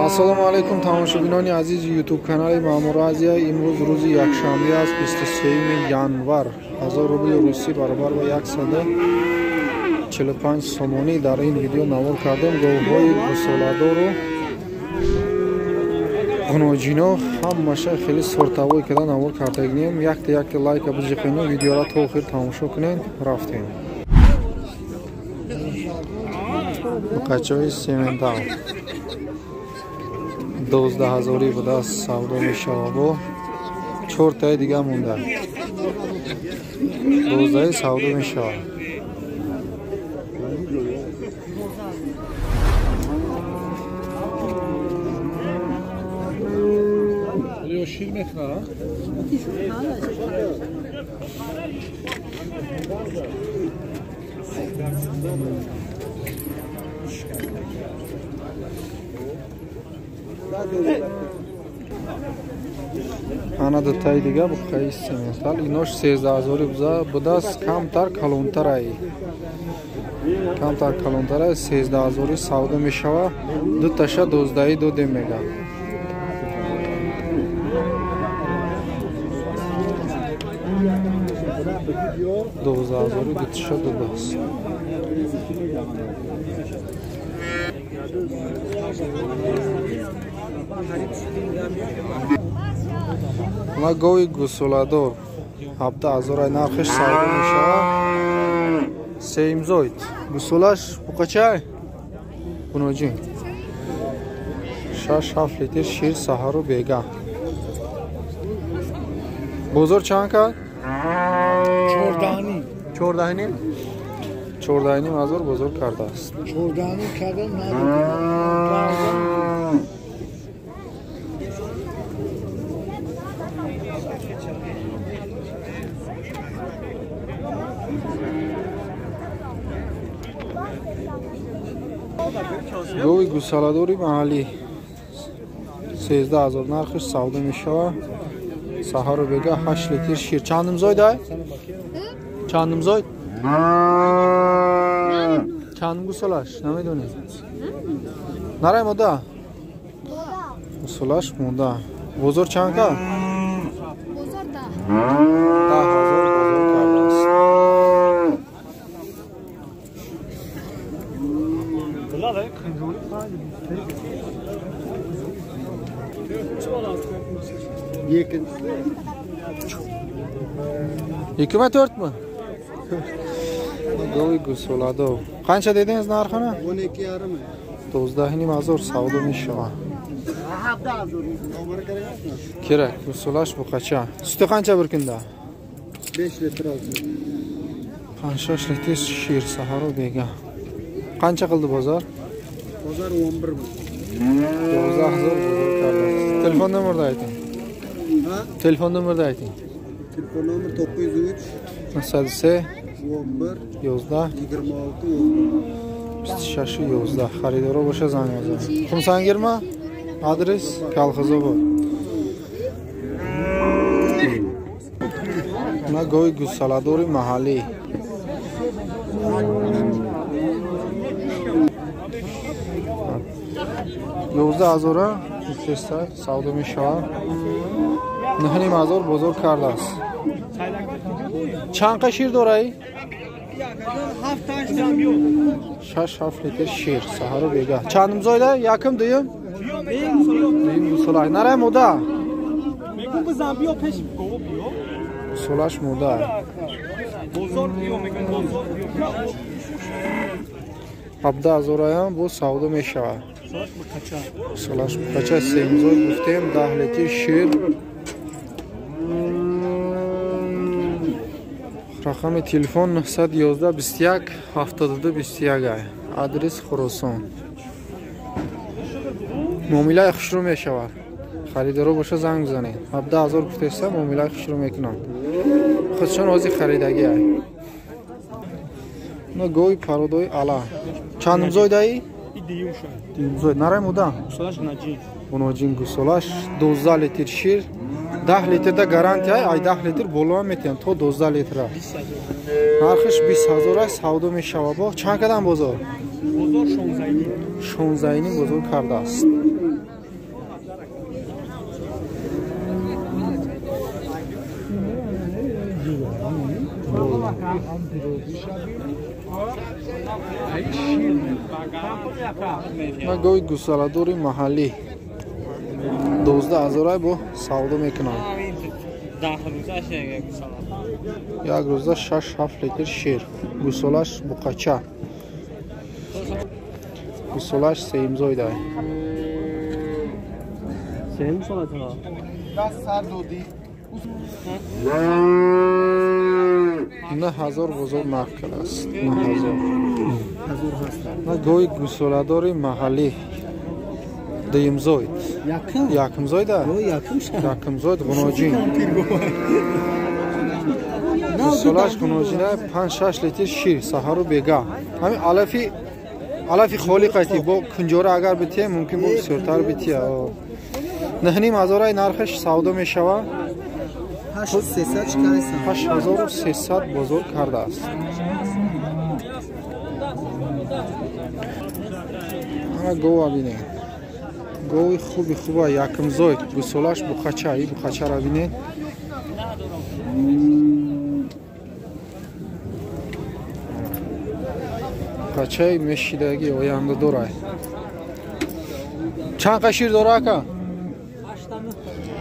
Ассалому алайкум тамошобинони азизи ютуб канали Маъмур Азия. Имрӯз рӯзи якшанбе аст 23 январ 1000 рубли русӣ баробар ба 145 сомонӣ. Дар ин видео навор кардем говҳои гусоладору гуноҷино ҳамаша хеле сортавой када навор кардагинем. Якте лайка биҷиқину, видеоро то охир тамошо кунед. Рафтем қачои сементал 12000 буда савдо мешава, бо 4 таи дига монда 12 савдо мешава. شیر میخواه ана дутаи дига буқаи сементал инош 13000 будааст. камтар калонтарай 13000 савдо мешава. дуташа 12 додем мега. ма гови гусоладор 17000 нархиш савдо мешава. сеимзоид гусолаш буқачай гуноҷин 6-7 литр шир саҳару бега. бозор чанд кард? 14,000 бозор кардааст. 14 кардам гови гусаладори маҳаллӣ 13000 нархиш савдо мешава. саҳару бега 8 литр шир. чандум зойдай? чандум зойд? чандум гусолаш намедонӣ? нарай мода? гусолаш мода. бозор чанд кард? бозор 10,000 бозор кардааст. Yekime 4 mü? Govi gusolado. Qancha dediniz narxini? 12,5. 12,000 savdo meshava. Kerak. Gusolash bu qacha? Suti qancha bir kunda? 5 litr oldu. 5 litr shir saharu bega. Qancha qildi bozor? Bozor 11 ming. 12000 bozor kardasiz. Telefon nomerni ayting. Ha? Telefon nomerni ayting. Telefon nomer 903 11 11 26 26 11. Xaridor bo'lsa zang yozing. Xumsangirmi? Adres Kolxozobod. Mana go'y gusaladori mahalliy. Yozda azora festa savdo meshava. 9000 bozor kardasiz. چند قشیر دارایی؟ 6-7 لیتر شیر سهارو بیگه. چندم زایده؟ یکم دویم؟ دویم گوسولای. نره مودا؟ میگم بزن بیا پیش بگو بیا. گوسولاش مودا. بزرگ بیا میگم بزرگ بیا. 17000 هم بو سودا میشود. گوسولاش بچه سیمزوی گفتیم 10 لیتر شیر. رقم تلفن 911 21 72 21. آدرس خراسان. معامله خوشرو میشود. خریدارو باشه زنگ بزنید. 17000 گفتم معامله خوشرو میکنن. خودشون راضی خریدگی ای. نه گوی پارودوی الا. چندم زایدایی؟ دیوم زاید. نرای مودا؟ گوسالاش نجی. گوناجین گوسالاش 12 لیتر شیر. 10 لیتر دا گارانتی ای 10 لیتر بالا میتیم تو 12 لیتر. нархиш 20000 аст, савдо мешава. Бо чанд кадам бозор? Бозор 16 бозор кардааст. من گوی گوساله‌داری محلی 12000 бо савдо мекунам. як рӯза 6-7 литр шир. гусолаш буқача. гусолаш сеимзой дай. Sen solatına. نه هزار بزرگ مرکل است. نه هزار. نه گوی گوساله‌داری محلی دیمزوید. یکم زوید؟ یکم زوید گناجین. گوساله‌اش گناجینه 5-6 لیتر شیر سحر و بیگا. همین علفی خالی قطعی با کنجوره اگر بتیه ممکن بود بسیارتر بتیه. نهنیم هزارای نرخش سودا میشوه. 8300 بزرگ کرده است. همه گوه بینید. گوی خوبه یکم زوید. گوساله‌اش بخچه. این بخچه را بینید. بچه میشیدگی آینده داره. چند قشیر داره اکا؟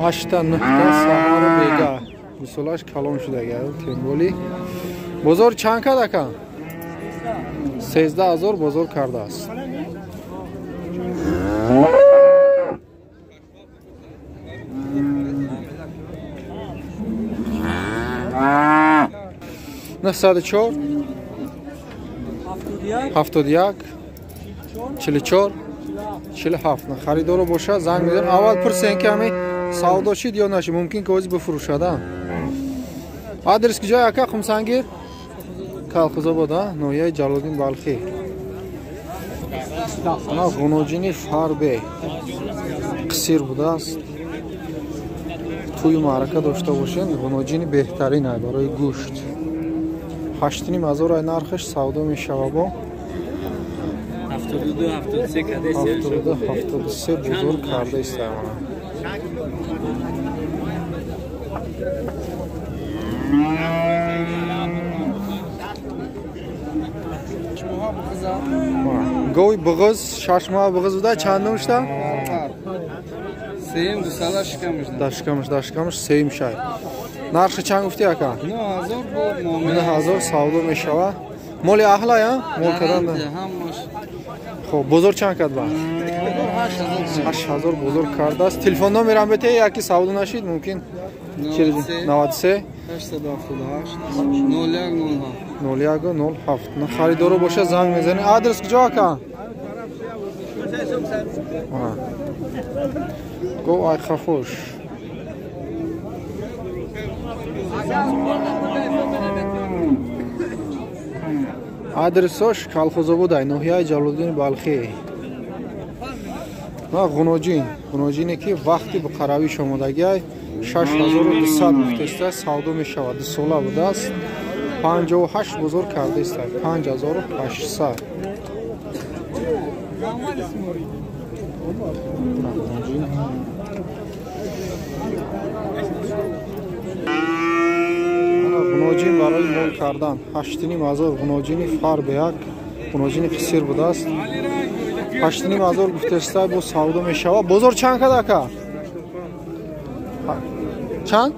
8 تا 9 تا سحر و بیگا. گوساله‌اش کلان شدگی. تنبولی بزرگ چند کد اکا؟ 13000 بزرگ کرده است. نه 104 71 44 47 نه خریدار باشه زنگ میزنم. اول پرسین که همین سودا شد یا نشد. ممکن که اوزی بفروشده. آدرس کجای اکا؟ خمسنگیر کالخزاباد نویای جلالدین بلخی. نه گناجینی فاربه قصیر بوده است. توی معرکه داشته باشین. گناجینی بهترینه برای گوشت. 8500 نرخش سودا میشوه با 72-73 بزرگ کرده است. گوی بغز 6 ماه بغز بوده. چند نوشته؟ سیم گوساله داشکمش سیم شاید. نرخ چند گفتی اکا؟ 9000 سودا میشوه. مال اهلا یا؟ مال کدام؟ خب بزرگ چند کد با؟ 8000 بزرگ کرده است. تلفن نمیرم بده یا کی سودا نشید ممکن 93 878 0107 نه خریدارو باشه زنگ میزنی. آدرس کجا اکا؟ گو آی خفوش. آدرسش کالخزاباد نوحیه جلالدین بلخی. نه گناجینی که وقتی به قراوی شمردگی 6200 گفته سودا میشود. 2 ساله بوده است. 58 بزرگ کرده است. 5800 گناجین برای مول کردن 8500 گناجینی فار به یک گناجینی قصیر بوده است. 8500 گفته است با سودا میشود. بزرگ چند کد اکا؟ چند؟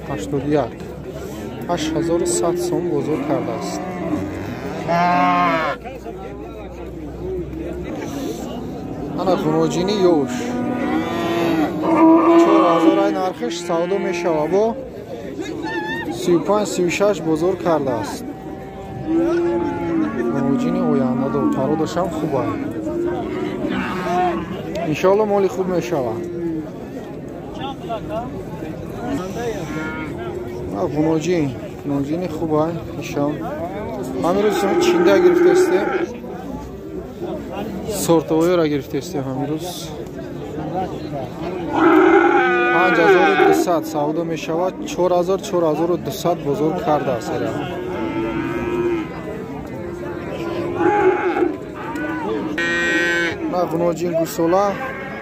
81 8100 سوم بزرگ کرده است. انا گناجینی یوش 4000 نرخش سودا میشود با 35-36 بزرگ کرده است. گناجینی آینده دار. پرودش هم خوبه. انشالله مالی خوب میشود. گناجینی خوبه. ایشان همین روز چینده گرفته است. سورتوی را گرفته است همین روز. 5200 سودا می شود. 4200 بزرگ کرده است. نه گناجین گوساله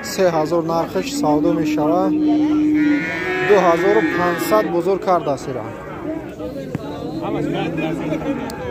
3000 نرخش سودا می شود. 2500 بزرگ کرده است. Hamma